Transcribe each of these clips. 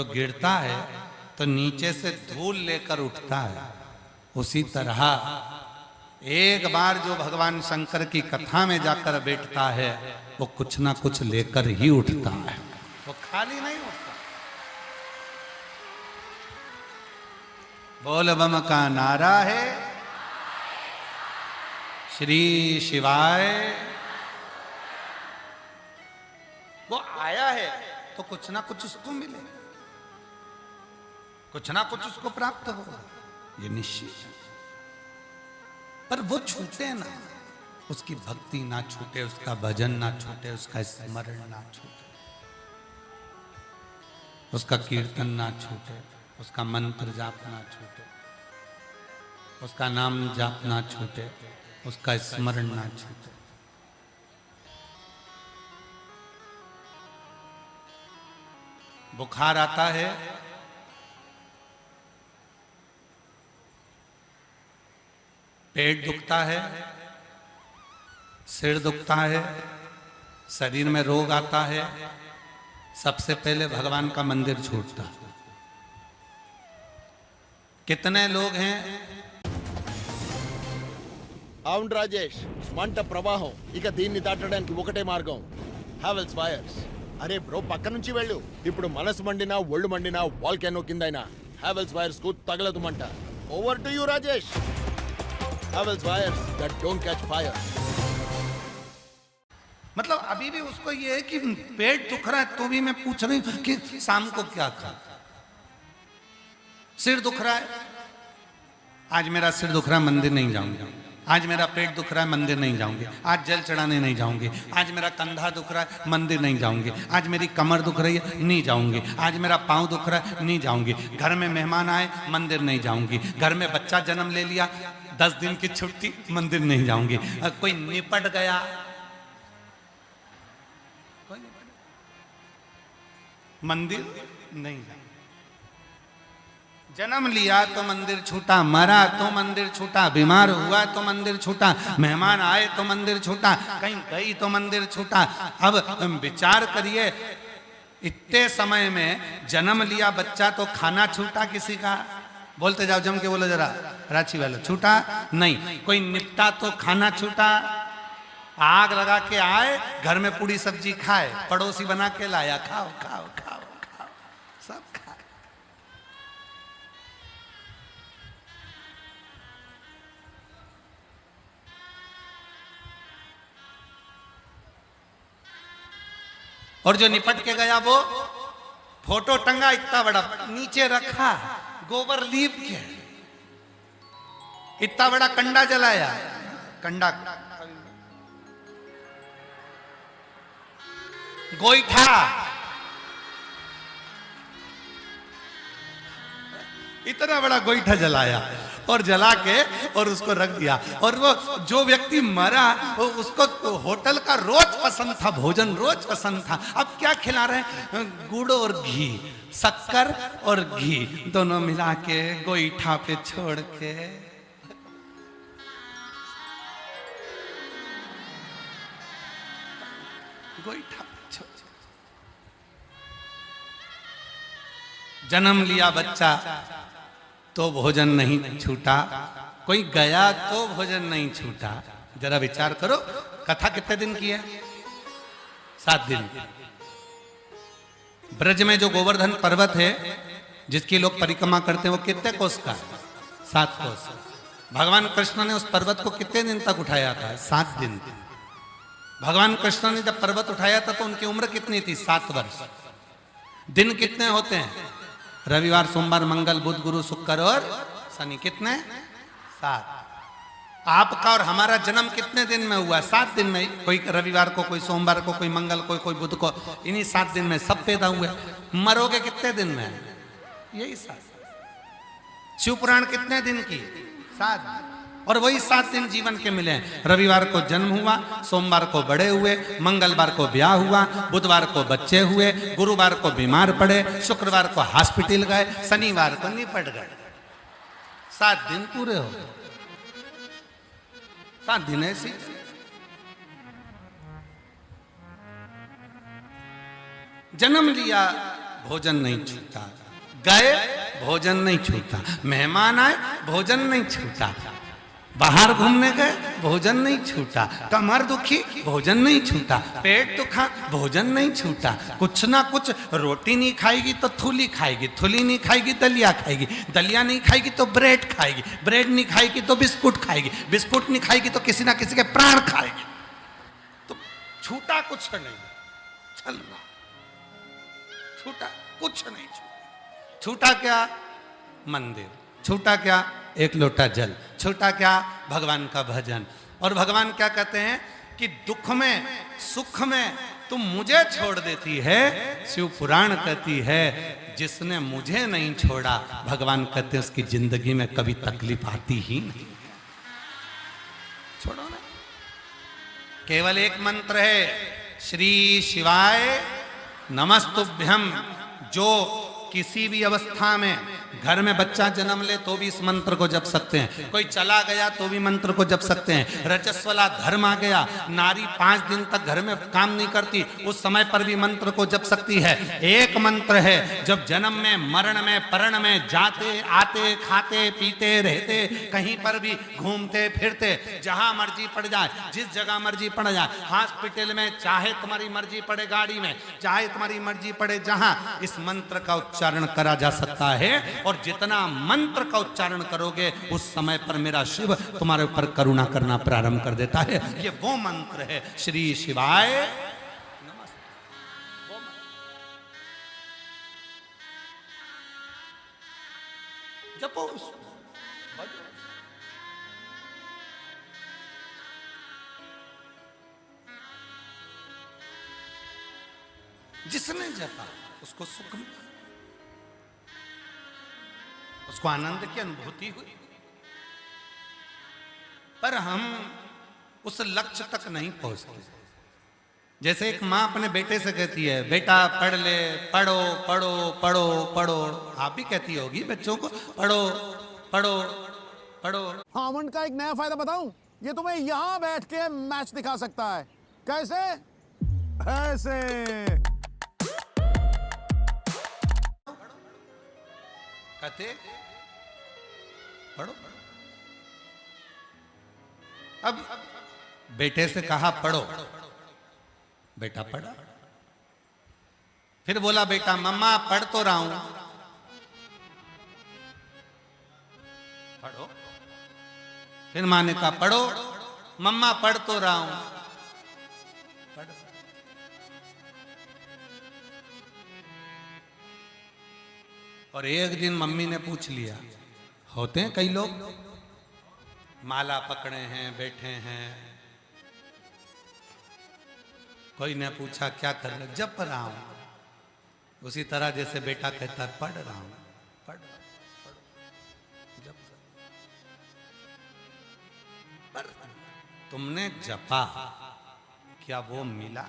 जो गिरता है तो नीचे से धूल लेकर उठता है, उसी तरह एक बार जो भगवान शंकर की कथा में जाकर बैठता है वो कुछ ना कुछ लेकर ही उठता है, वो खाली नहीं उठता। बोल बम का नारा है, श्री शिवाय। वो आया है तो कुछ ना कुछ उसको मिले, कुछ ना कुछ उसको प्राप्त होगा, ये निश्चित है। पर वो छूटे ना, उसकी भक्ति ना छूटे, उसका भजन ना छूटे, उसका स्मरण ना छूटे, उसका कीर्तन ना छूटे, उसका मंत्र जाप ना छूटे, उसका नाम जाप ना छूटे, उसका स्मरण ना छूटे। बुखार आता है, पेट दुखता है, सिर दुखता है, शरीर में रोग आता है, सबसे पहले भगवान का मंदिर छूटता है। कितने लोग हैं? అవును రాజేష్, మంట ప్రవాహం. ఇక దీన్ని దాటడానికి ఒకటే మార్గం, హావెల్స్ ఫైర్స్. అరే బ్రో, పక్క నుంచి వెళ్ళు. ఇప్పుడు మనసు మండినా ఒళ్ళు మండినా వాల్కానో కిందైనా హావెల్స్ ఫైర్స్ కు తగలదు మంట. Over to you Rajesh. Havells fires that don't catch fire. मतलब अभी भी उसको ये है कि पेट दुख रहा है तो भी मैं पूछ रही हूं कि शाम को क्या खा। सिर दुख रहा है, आज मेरा सिर दुख रहा है, मंदिर नहीं जाऊंगा। आज मेरा पेट दुख रहा है, मंदिर नहीं जाऊंगी। आज जल चढ़ाने नहीं जाऊंगी। आज मेरा कंधा दुख रहा है, मंदिर नहीं जाऊंगी। आज मेरी कमर दुख रही है, नहीं जाऊंगी। आज मेरा पांव दुख रहा है, नहीं जाऊंगी। घर में मेहमान आए, मंदिर नहीं जाऊंगी। घर में बच्चा जन्म ले लिया, 10 दिन की छुट्टी, मंदिर नहीं जाऊंगी। कोई निपट गया, मंदिर नहीं जाऊंगी। जन्म लिया तो मंदिर छूटा, मरा तो मंदिर छूटा, बीमार हुआ तो मंदिर छूटा, मेहमान आए तो मंदिर छूटा, कहीं गई तो मंदिर छूटा। अब विचार करिए, इतने समय में जन्म लिया बच्चा तो खाना छूटा किसी का? बोलते जाओ, जम के बोलो जरा, रांची वाले, छूटा नहीं। कोई निपटा तो खाना छूटा। आग लगा के आए, घर में पूरी सब्जी खाए, पड़ोसी बना के लाया, खाओ खाओ खाओ खाओ, सब खाए। और जो निपट के गया वो फोटो टंगा इतना बड़ा, नीचे रखा गोबर लीप के, इतना बड़ा कंडा जलाया, कंडा गोईठा, इतना बड़ा गोईठा जलाया और जला के और उसको रख दिया। और वो जो व्यक्ति मरा वो उसको तो होटल का रोज पसंद था, भोजन रोज पसंद था। अब क्या खिला रहे हैं? गुड़ और घी, शक्कर और घी दोनों मिला के गोईठा पे छोड़ के, गोईठा पे छोड़। जन्म लिया बच्चा तो भोजन नहीं छूटा, कोई गया तो भोजन नहीं छूटा। जरा विचार करो, कथा कितने दिन की है? 7 दिन। ब्रज में जो गोवर्धन पर्वत है जिसकी लोग परिक्रमा करते हैं वो कितने कोस का है? 7 कोस। भगवान कृष्ण ने उस पर्वत को कितने दिन तक उठाया था? 7 दिन। भगवान कृष्ण ने जब पर्वत उठाया था तो उनकी उम्र कितनी थी? 7 वर्ष। दिन कितने होते हैं? रविवार, सोमवार, मंगल, बुध, गुरु, शुक्र और शनि। कितने? 7। आपका और हमारा जन्म कितने दिन में हुआ? 7 दिन में। कोई रविवार को, कोई सोमवार को, कोई मंगल को, कोई बुध को, इन्हीं 7 दिन में सब पैदा हुए। मरोगे कितने दिन में? यही 7। शिव पुराण कितने दिन की? 7। और वही 7 दिन जीवन के मिले। रविवार को जन्म हुआ, सोमवार को बड़े हुए, मंगलवार को ब्याह हुआ, बुधवार को बच्चे हुए, गुरुवार को बीमार पड़े, शुक्रवार को हॉस्पिटल गए, शनिवार को निपट गए। 7 दिन पूरे हो गए। 7 दिन ऐसी। जन्म लिया भोजन नहीं छूटा, गए भोजन नहीं छूटा, मेहमान आए भोजन नहीं छूटा, बाहर घूमने गए भोजन नहीं छूटा, कमर दुखी भोजन नहीं छूटा, पेट दुखा भोजन नहीं छूटा, कुछ ना कुछ रोटी नहीं खाएगी तो थूली खाएगी, थूली नहीं खाएगी दलिया खाएगी, दलिया नहीं खाएगी तो ब्रेड खाएगी, ब्रेड नहीं खाएगी तो बिस्कुट खाएगी, बिस्कुट नहीं खाएगी तो किसी ना किसी के प्राण खाएगी। तो छूटा कुछ नहीं, चल रहा, छूटा कुछ नहीं छूटा। छूटा क्या? मंदिर। छूटा क्या? एक लोटा जल। छूटा क्या? भगवान का भजन। और भगवान क्या कहते हैं कि दुख में सुख में तुम मुझे छोड़ देती है। शिव पुराण कहती है जिसने मुझे नहीं छोड़ा, भगवान कहते हैं उसकी जिंदगी में कभी तकलीफ आती ही नहीं। छोड़ो ना, केवल एक मंत्र है, श्री शिवाय नमस्तुभ्यम। जो किसी भी अवस्था में, घर में बच्चा जन्म ले तो भी इस मंत्र को जप सकते हैं, कोई चला गया तो भी मंत्र को जप सकते हैं, रजस्वला धर्म आ गया, नारी 5 दिन तक घर में काम नहीं करती, उस समय पर भी मंत्र को जप सकती है। एक मंत्र है, जब जन्म में, मरण में, परण में, जाते आते खाते पीते रहते, कहीं पर भी घूमते फिरते, जहां मर्जी पड़ जाए, जिस जगह मर्जी पड़ जाए, हॉस्पिटल में चाहे तुम्हारी मर्जी पड़े, गाड़ी में चाहे तुम्हारी मर्जी पड़े, जहां इस मंत्र का उच्चारण करा जा सकता है। और जितना मंत्र का उच्चारण करोगे उस समय पर मेरा शिव तुम्हारे ऊपर करुणा करना प्रारंभ कर देता है। ये वो मंत्र है, श्री शिवाय नमस्ते। जपो जिसने जपा उसको सुख मिला, उसको आनंद की अनुभूति हुई। पर हम उस लक्ष्य तक नहीं पहुंचते। जैसे एक माँ अपने बेटे से कहती है, बेटा पढ़ ले, पढ़ो पढ़ो पढ़ो पढ़ो। आप भी कहती होगी बच्चों को, पढ़ो पढ़ो पढ़ो। हामंड का एक नया फायदा बताऊं, ये तुम्हें यहां बैठ के मैच दिखा सकता है। कैसे? ऐसे कहते पढ़ो। अब बेटे से कहा पढ़ो, बेटा पढ़ा। फिर बोला बेटा मम्मा पढ़ तो रहा हूं, पढ़ो। फिर माँ ने कहा पढ़ो, मम्मा पढ़ तो रहा हूं, पढ़ो। और एक दिन मम्मी ने पूछ लिया, होते हैं कई लोग माला पकड़े हैं बैठे हैं, कोई ने पूछा क्या कर रहे? जप रहा हूं। उसी तरह जैसे बेटा कहता है पढ़ रहा हूं, पढ़ जप। पर तुमने जपा, क्या वो मिला?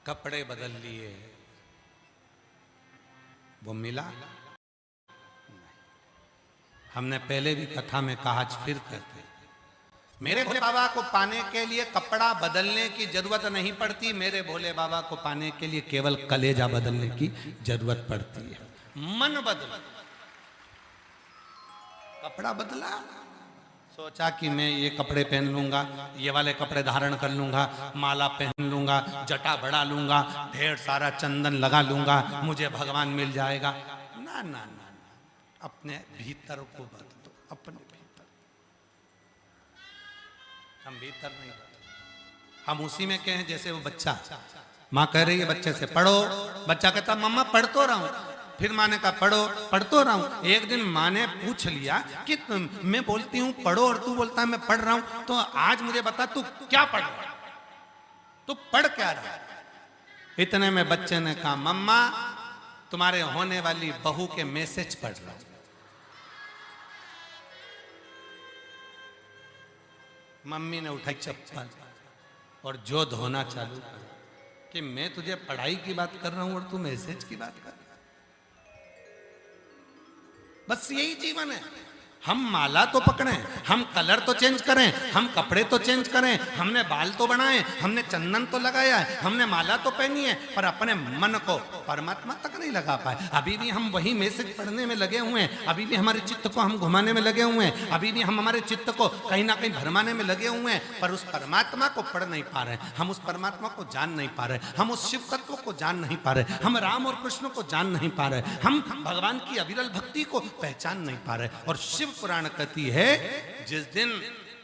कपड़े बदल लिए, वो मिला? हमने पहले भी कथा में कहा, आज फिर कहते, मेरे भोले बाबा को पाने के लिए कपड़ा बदलने की जरूरत नहीं पड़ती, मेरे भोले बाबा को पाने के लिए केवल कलेजा बदलने की जरूरत पड़ती है। मन बदला, कपड़ा बदला, सोचा कि मैं ये कपड़े पहन लूंगा, ये वाले कपड़े धारण कर लूंगा, माला पहन लूंगा, जटा बढ़ा लूंगा, ढेर सारा चंदन लगा लूंगा, मुझे भगवान मिल जाएगा। ना ना ना ना, अपने भीतर को बदलो, अपने भीतर। हम भीतर नहीं बदल, हम उसी में कहें जैसे वो बच्चा, माँ कह रही है बच्चे से पढ़ो, बच्चा कहता मम्मा पढ़ तो रहा हूं। फिर माँ ने कहा पढ़ो, पढ़ तो रहा हूं। एक दिन माँ ने पूछ लिया कि मैं बोलती हूँ पढ़ो और तू बोलता है मैं पढ़ रहा हूं, तो आज मुझे बता तू क्या पढ़ रहा है, तू पढ़ क्या रहा है? इतने में बच्चे ने कहा मम्मा तुम्हारे होने वाली बहू के मैसेज पढ़ रहा हूं। मम्मी ने उठाई चप्पल और जो धोना चालू कर कि मैं तुझे पढ़ाई की बात कर रहा हूं और तू मैसेज की बात कर रहा है। बस यही जीवन है। हम माला तो पकड़ें, हम कलर तो चेंज करें, हम कपड़े तो चेंज करें, हमने बाल तो बनाए, हमने चंदन तो लगाया है, हमने माला तो पहनी है, पर अपने मन को परमात्मा तक नहीं लगा पाए। अभी भी हम वही मैसेज पढ़ने में लगे हुए हैं, अभी भी हमारे चित्त को हम घुमाने में लगे हुए हैं, अभी भी हम हमारे चित्त को कहीं ना कहीं भरमाने में लगे हुए हैं, पर उस परमात्मा को पढ़ नहीं पा रहे, हम उस परमात्मा को जान नहीं पा रहे, हम उस शिव तत्व को जान नहीं पा रहे, हम राम और कृष्ण को जान नहीं पा रहे, हम भगवान की अविरल भक्ति को पहचान नहीं पा रहे। और शिव पुराण कहती है, जिस दिन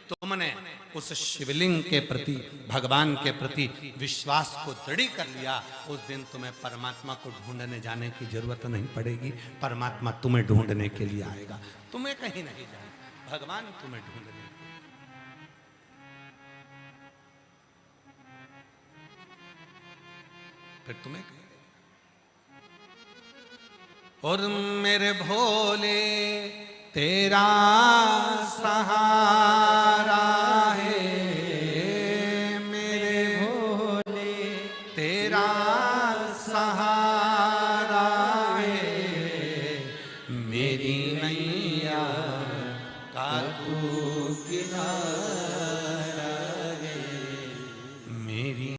तुमने उस शिवलिंग के प्रति, भगवान के प्रति विश्वास को दृढ़ कर लिया, उस दिन तुम्हें परमात्मा को ढूंढने जाने की जरूरत नहीं पड़ेगी। परमात्मा तुम्हें ढूंढने के लिए आएगा, तुम्हें कहीं नहीं जाना, भगवान तुम्हें ढूंढने। फिर तुम्हें और मेरे भोले तेरा सहारा है, मेरे भोले तेरा सहारा है, मेरी नैया का तू किनारा